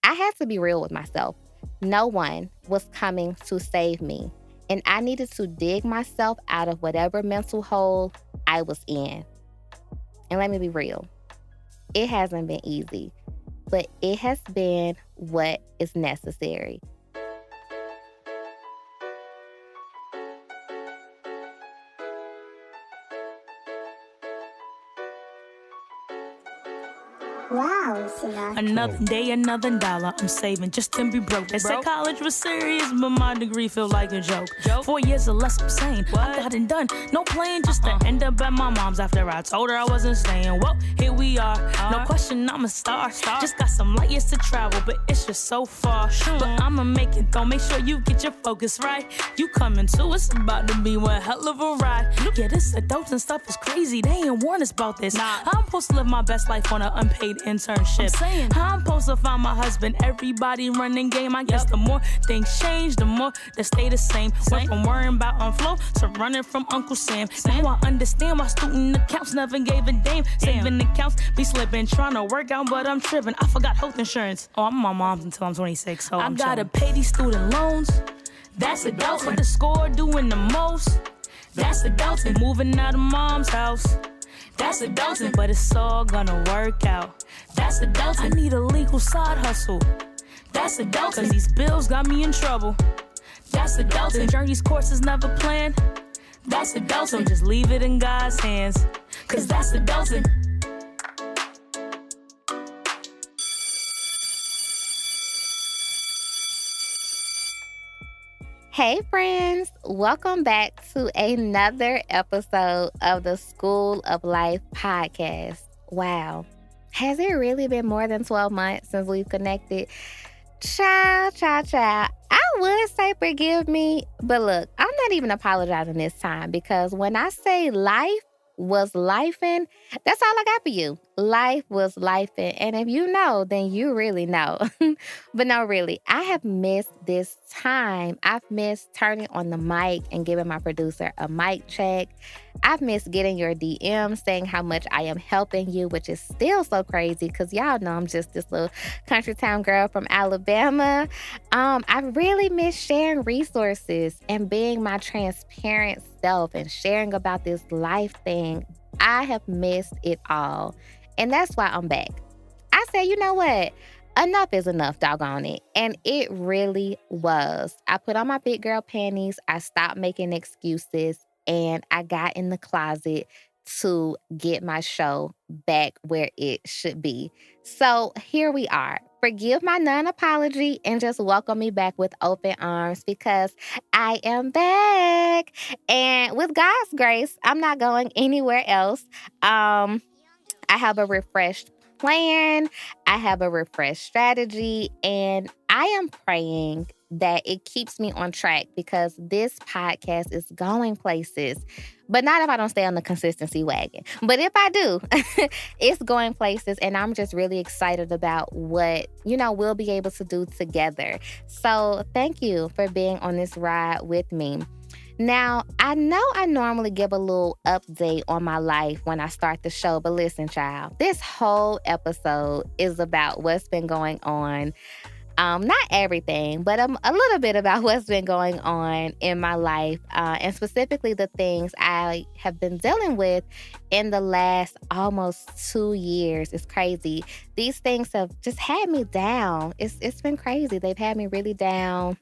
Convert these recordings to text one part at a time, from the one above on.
I had to be real with myself. No one was coming to save me, and I needed to dig myself out of whatever mental hole I was in. And let me be real, it hasn't been easy, but it has been what is necessary. Wow, Sinatra. Another day, another dollar. I'm saving just to be broke. They said college was serious, but my degree feel like a joke. 4 years or less, I'm saying I got it done. No playing, just to end up at my mom's after I told her I wasn't staying. Well, here we are. No question, I'm a star. Just got some light years to travel, but it's just so far. But I'ma make it though. Make sure you get your focus right. You coming too, it's about to be one hell of a ride. Yeah, this adults and stuff is crazy. They ain't warned us about this. I'm supposed to live my best life on an unpaid internship. I'm supposed to find my husband. Everybody running game. I guess the more things change, the more they stay the same. Went from worrying about on flow to running from Uncle Sam. Now I understand why student accounts never gave a damn. Saving accounts be slipping, trying to work out, but I'm tripping. I forgot health insurance. Oh, I'm my mom's until I'm 26, so I gotta pay these student loans. That's adults. With the score doing the most. That's adulting. Moving out of mom's house. That's adulting, but it's all gonna work out. That's adulting. I need a legal side hustle. That's adulting, cause these bills got me in trouble. That's adulting. Journey's course is never planned. That's adulting. Just leave it in God's hands, cause that's adulting. Hey friends, welcome back to another episode of the School of Life podcast. Wow, has it really been more than 12 months since we've connected? Child. I would say forgive me, but look, I'm not even apologizing this time because when I say life was lifing, that's all I got for you. Life was lifing. And if you know, then you really know. But no, really, I have missed this time. I've missed turning on the mic and giving my producer a mic check. I've missed getting your DM saying how much I am helping you, which is still so crazy because y'all know I'm just this little country town girl from Alabama. I really miss sharing resources and being my transparent self and sharing about this life thing. I have missed it all. And that's why I'm back. I said, you know what? Enough is enough, doggone it. And it really was. I put on my big girl panties. I stopped making excuses. And I got in the closet to get my show back where it should be. So here we are. Forgive my non-apology and just welcome me back with open arms because I am back. And with God's grace, I'm not going anywhere else. I have a refreshed plan. I have a refreshed strategy, and I am praying that it keeps me on track because this podcast is going places, but not if I don't stay on the consistency wagon. But if I do, it's going places, and I'm just really excited about what, we'll be able to do together. So thank you for being on this ride with me. Now, I know I normally give a little update on my life when I start the show, but listen, child, this whole episode is about what's been going on. Not everything, but a little bit about what's been going on in my life, and specifically the things I have been dealing with in the last almost 2 years. It's crazy. These things have just had me down. It's been crazy. They've had me really down.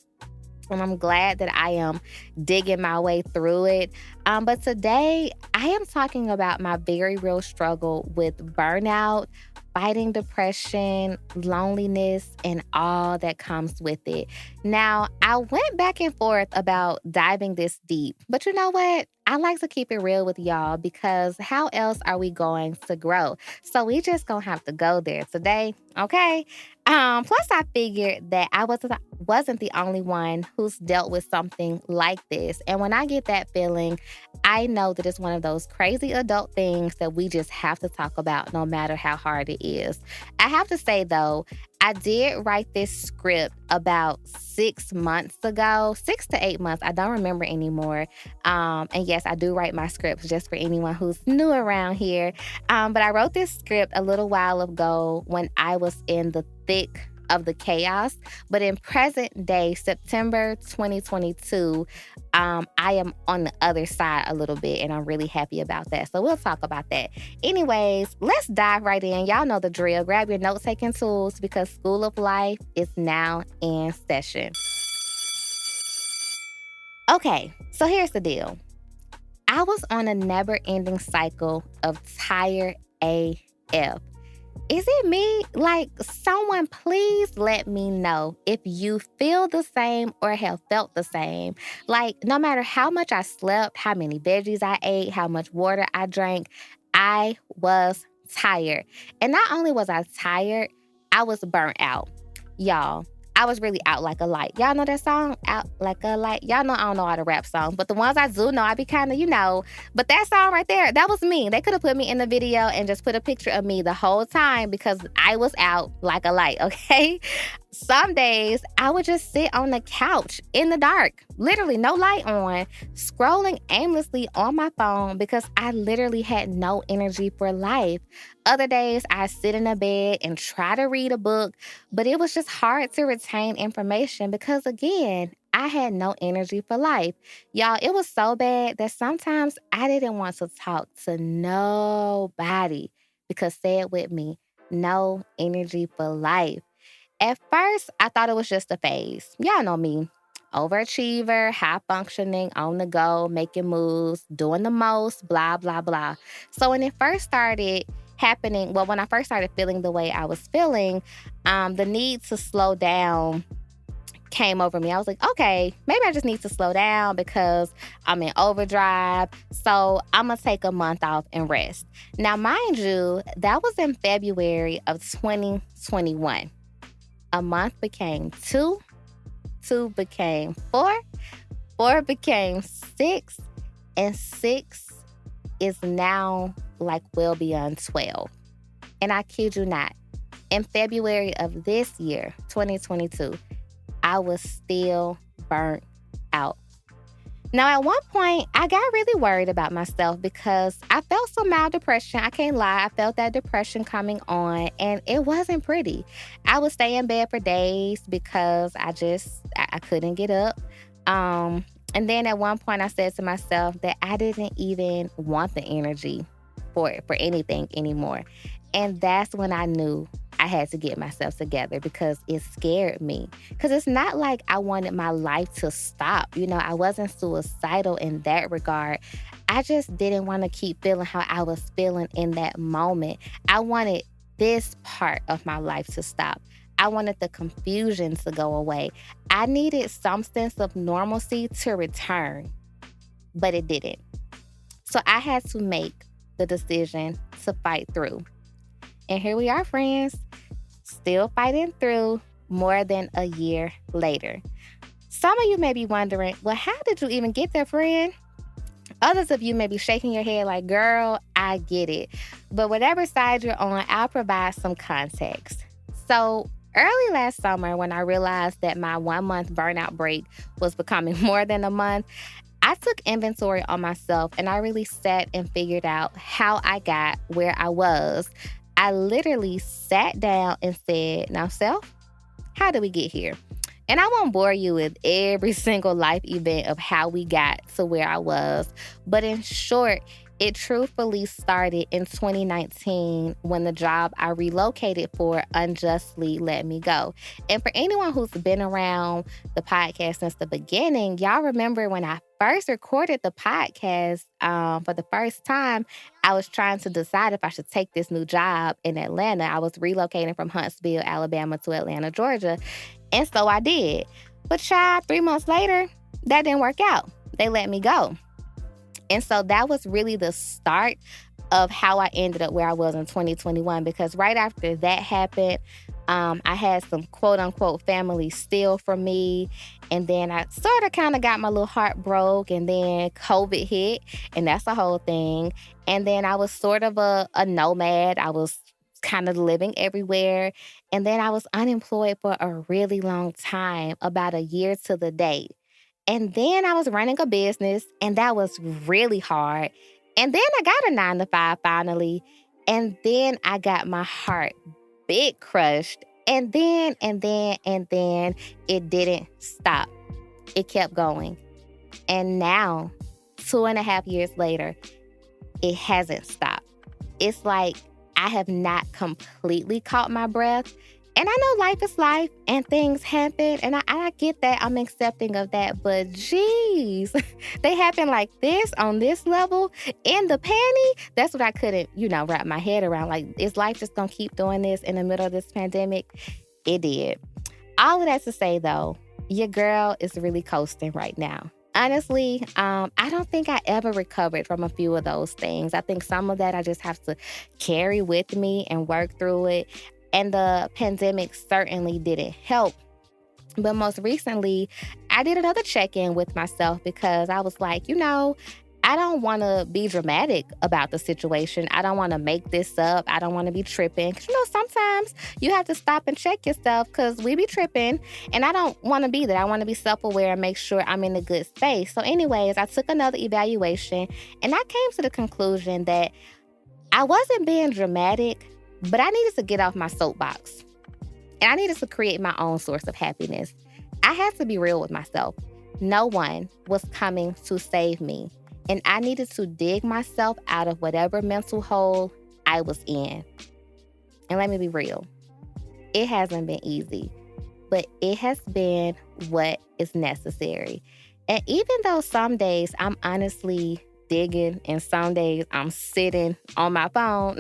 And I'm glad that I am digging my way through it. But today, I am talking about my very real struggle with burnout, fighting depression, loneliness, and all that comes with it. Now, I went back and forth about diving this deep. But you know what? I like to keep it real with y'all because how else are we going to grow? So we just gonna have to go there today, okay? Plus, I figured that I wasn't the only one who's dealt with something like this. And when I get that feeling, I know that it's one of those crazy adult things that we just have to talk about no matter how hard it is. I have to say, though, I did write this script about 6 months ago, 6 to 8 months. I don't remember anymore. And yes, I do write my scripts just for anyone who's new around here. But I wrote this script a little while ago when I was in the thick of the chaos. But in present day, September 2022, I am on the other side a little bit, and I'm really happy about that. So we'll talk about that. Anyways, let's dive right in. Y'all know the drill. Grab your note-taking tools because School of Life is now in session. Okay, so here's the deal. I was on a never-ending cycle of tired AF. Is it me? Like, someone please let me know if you feel the same or have felt the same. Like, no matter how much I slept, how many veggies I ate, how much water I drank, I was tired. And not only was I tired, I was burnt out. Y'all, I was really out like a light. Y'all know that song? Out like a light. Y'all know I don't know all the rap songs, but the ones I do know, I be kind of. But that song right there, that was me. They could have put me in the video and just put a picture of me the whole time because I was out like a light, okay? Some days I would just sit on the couch in the dark, literally no light on, scrolling aimlessly on my phone because I literally had no energy for life. Other days I sit in a bed and try to read a book, but it was just hard to retain information because, again, I had no energy for life. Y'all, it was so bad that sometimes I didn't want to talk to nobody because, say it with me, no energy for life. At first, I thought it was just a phase. Y'all know me. Overachiever, high functioning, on the go, making moves, doing the most, blah, blah, blah. So when it first started happening, when I first started feeling the way I was feeling, the need to slow down came over me. I was like, okay, maybe I just need to slow down because I'm in overdrive. So I'm going to take a month off and rest. Now, mind you, that was in February of 2021. A month became 2, 2 became 4, 4 became 6, and 6 is now like well beyond 12. And I kid you not, in February of this year, 2022, I was still burnt out. Now, at one point, I got really worried about myself because I felt some mild depression. I can't lie. I felt that depression coming on, and it wasn't pretty. I would stay in bed for days because I couldn't get up. And then at one point, I said to myself that I didn't even want the energy for anything anymore. And that's when I knew I had to get myself together because it scared me. Because it's not like I wanted my life to stop. I wasn't suicidal in that regard. I just didn't want to keep feeling how I was feeling in that moment. I wanted this part of my life to stop. I wanted the confusion to go away. I needed some sense of normalcy to return, but it didn't. So I had to make the decision to fight through. And here we are, friends, still fighting through more than a year later. Some of you may be wondering, well, how did you even get there, friend? Others of you may be shaking your head like, girl, I get it. But whatever side you're on, I'll provide some context. So early last summer, when I realized that my 1-month burnout break was becoming more than a month, I took inventory on myself and I really sat and figured out how I got where I was. I literally sat down and said, now, self, how did we get here? And I won't bore you with every single life event of how we got to where I was. But in short, it truthfully started in 2019 when the job I relocated for unjustly let me go. And for anyone who's been around the podcast since the beginning, y'all remember when I first recorded the podcast for the first time, I was trying to decide if I should take this new job in Atlanta. I was relocating from Huntsville, Alabama to Atlanta, Georgia. And so I did. But child, 3 months later, that didn't work out. They let me go. And so that was really the start of how I ended up where I was in 2021, because right after that happened, I had some quote unquote family steal from me. And then I sort of kind of got my little heart broke, and then COVID hit, and that's a whole thing. And then I was sort of a nomad. I was kind of living everywhere. And then I was unemployed for a really long time, about a year to the date. And then I was running a business, and that was really hard. And then I got a 9-to-5 finally. And then I got my heart big crushed And then it didn't stop. It kept going. And now, 2.5 years later, it hasn't stopped. It's like I have not completely caught my breath. And I know life is life and things happen. And I get that. I'm accepting of that. But geez, they happen like this on this level in the panty. That's what I couldn't, wrap my head around. Like, is life just going to keep doing this in the middle of this pandemic? It did. All of that to say, though, your girl is really coasting right now. Honestly, I don't think I ever recovered from a few of those things. I think some of that I just have to carry with me and work through it. And the pandemic certainly didn't help. But most recently, I did another check-in with myself because I was like, I don't want to be dramatic about the situation. I don't want to make this up. I don't want to be tripping. Because, sometimes you have to stop and check yourself because we be tripping. And I don't want to be that. I want to be self-aware and make sure I'm in a good space. So anyways, I took another evaluation and I came to the conclusion that I wasn't being dramatic, but I needed to get off my soapbox. And I needed to create my own source of happiness. I had to be real with myself. No one was coming to save me. And I needed to dig myself out of whatever mental hole I was in. And let me be real. It hasn't been easy, but it has been what is necessary. And even though some days I'm honestly digging and some days I'm sitting on my phone,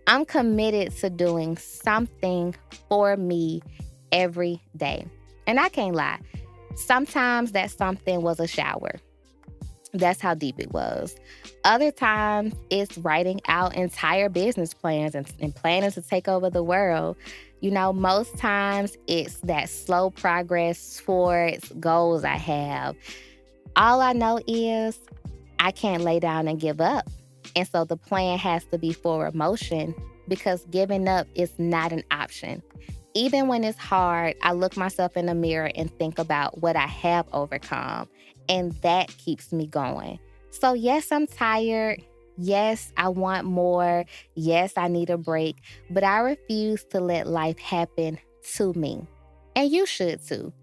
I'm committed to doing something for me every day. And I can't lie. Sometimes that something was a shower. That's how deep it was. Other times, it's writing out entire business plans and planning to take over the world. Most times, it's that slow progress towards goals I have. All I know is I can't lay down and give up. And so the plan has to be forward motion because giving up is not an option. Even when it's hard, I look myself in the mirror and think about what I have overcome. And that keeps me going. So yes, I'm tired. Yes, I want more. Yes, I need a break. But I refuse to let life happen to me. And you should too.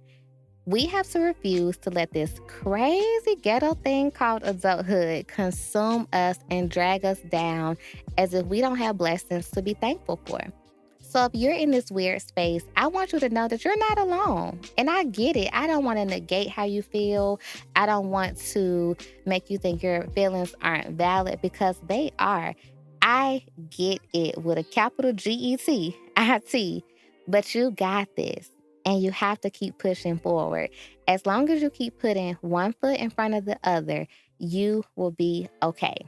We have to refuse to let this crazy ghetto thing called adulthood consume us and drag us down as if we don't have blessings to be thankful for. So if you're in this weird space, I want you to know that you're not alone. And I get it. I don't want to negate how you feel. I don't want to make you think your feelings aren't valid because they are. I get it with a capital GET, but you got this. And you have to keep pushing forward. As long as you keep putting one foot in front of the other, you will be okay.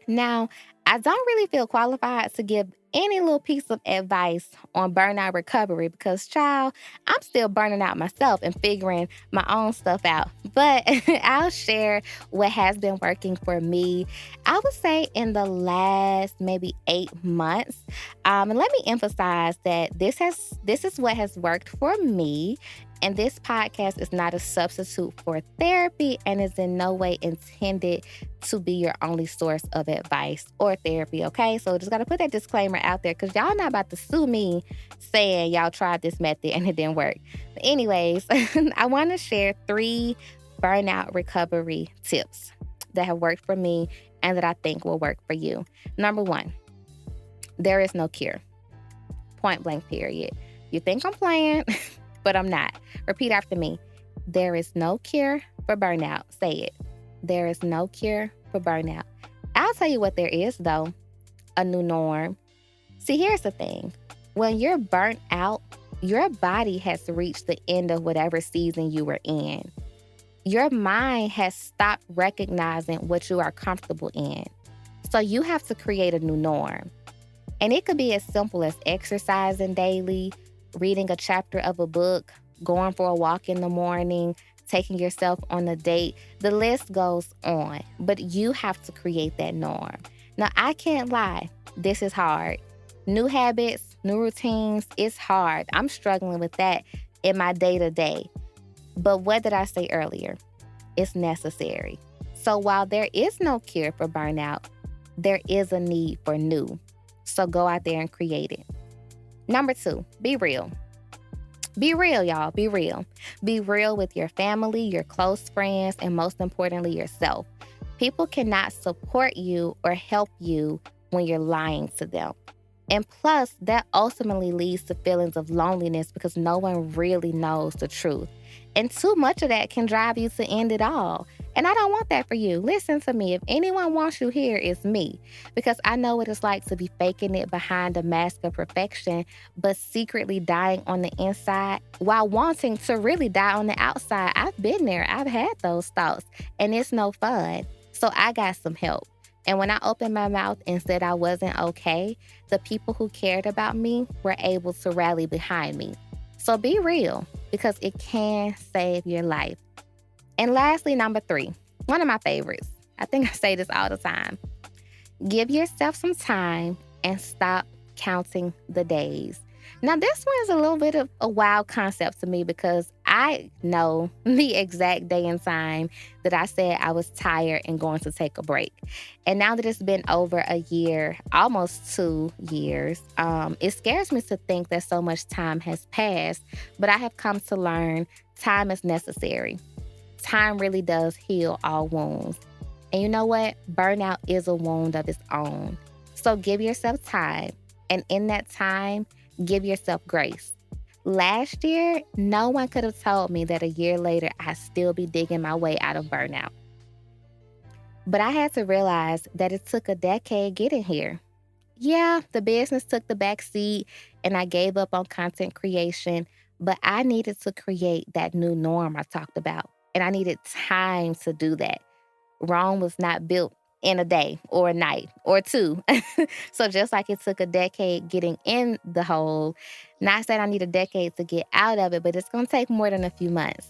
Now, I don't really feel qualified to give any little piece of advice on burnout recovery because, child, I'm still burning out myself and figuring my own stuff out. But I'll share what has been working for me, I would say in the last maybe 8 months. And let me emphasize that this is what has worked for me. And this podcast is not a substitute for therapy and is in no way intended to be your only source of advice or therapy, okay? So just got to put that disclaimer out there because y'all not about to sue me saying y'all tried this method and it didn't work. But anyways, I want to share 3 burnout recovery tips that have worked for me and that I think will work for you. Number 1, there is no cure. Point blank, period. You think I'm playing, but I'm not. Repeat after me. There is no cure for burnout. Say it. There is no cure for burnout. I'll tell you what there is, though. A new norm. See, here's the thing. When you're burnt out, your body has reached the end of whatever season you were in. Your mind has stopped recognizing what you are comfortable in. So you have to create a new norm. And it could be as simple as exercising daily, reading a chapter of a book, going for a walk in the morning, taking yourself on a date. The list goes on, but you have to create that norm. Now, I can't lie. This is hard. New habits, new routines, it's hard. I'm struggling with that in my day-to-day. But what did I say earlier? It's necessary. So while there is no cure for burnout, there is a need for new. So go out there and create it. Number 2, be real. Be real, y'all. Be real. Be real with your family, your close friends, and most importantly, yourself. People cannot support you or help you when you're lying to them. And plus, that ultimately leads to feelings of loneliness because no one really knows the truth. And too much of that can drive you to end it all. And I don't want that for you. Listen to me. If anyone wants you here, it's me. Because I know what it's like to be faking it behind a mask of perfection, but secretly dying on the inside while wanting to really die on the outside. I've been there. I've had those thoughts. And it's no fun. So I got some help. And when I opened my mouth and said I wasn't okay, the people who cared about me were able to rally behind me. So be real, because it can save your life. And lastly, number 3, one of my favorites. I think I say this all the time. Give yourself some time and stop counting the days. Now, this one is a little bit of a wild concept to me because I know the exact day and time that I said I was tired and going to take a break. And now that it's been over a year, almost 2 years, it scares me to think that so much time has passed, but I have come to learn time is necessary. Time really does heal all wounds. And you know what? Burnout is a wound of its own. So give yourself time. And in that time, give yourself grace. Last year, no one could have told me that a year later, I'd still be digging my way out of burnout. But I had to realize that it took a decade getting here. Yeah, the business took the back seat and I gave up on content creation, but I needed to create that new norm I talked about. And I needed time to do that. Rome was not built in a day or a night or 2. So just like it took a decade getting in the hole, not saying I need a decade to get out of it, but it's going to take more than a few months.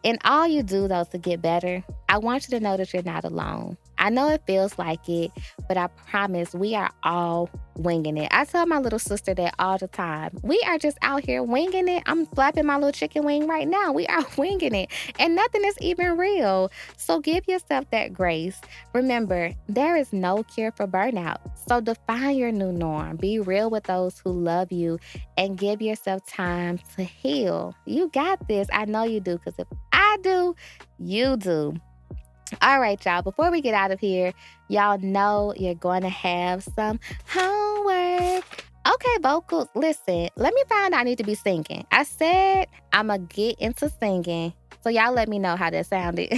And all you do, though, to get better, I want you to know that you're not alone. I know it feels like it, but I promise we are all winging it. I tell my little sister that all the time. We are just out here winging it. I'm flapping my little chicken wing right now. We are winging it, and nothing is even real. So give yourself that grace. Remember, there is no cure for burnout. So define your new norm. Be real with those who love you and give yourself time to heal. You got this. I know you do, because if I do, you do. All right, y'all, before we get out of here, y'all know you're going to have some homework. Okay, vocals, listen, let me find out I need to be singing. I said I'm going to get into singing, so y'all let me know how that sounded.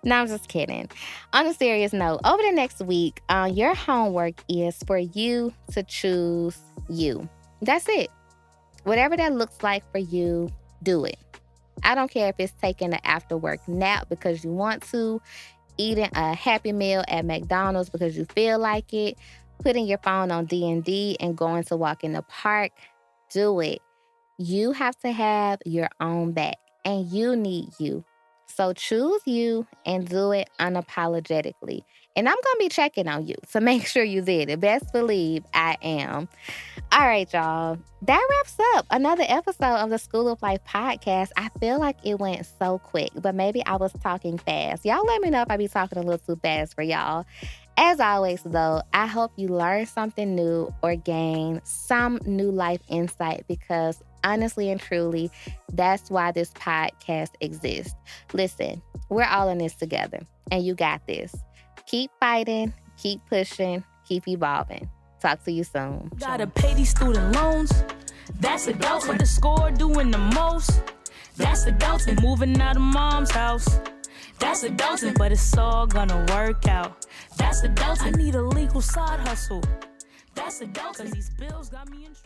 No, I'm just kidding. On a serious note, over the next week, your homework is for you to choose you. That's it. Whatever that looks like for you, do it. I don't care if it's taking an after-work nap because you want to, eating a Happy Meal at McDonald's because you feel like it, putting your phone on D&D and going to walk in the park. Do it. You have to have your own back, and you need you. So choose you and do it unapologetically. And I'm going to be checking on you to make sure you did it. Best believe I am. All right, y'all. That wraps up another episode of the School of Life podcast. I feel like it went so quick, but maybe I was talking fast. Y'all let me know if I be talking a little too fast for y'all. As always, though, I hope you learned something new or gain some new life insight, because honestly and truly, that's why this podcast exists. Listen, we're all in this together, and you got this. Keep fighting, keep pushing, keep evolving. Talk to you soon. Gotta pay these student loans. That's adults with the score doing the most. That's adulting. Moving out of mom's house. That's adulting. But it's all gonna work out. That's adulting. I need a legal side hustle. That's adulting. 'Cause these bills got me in trouble.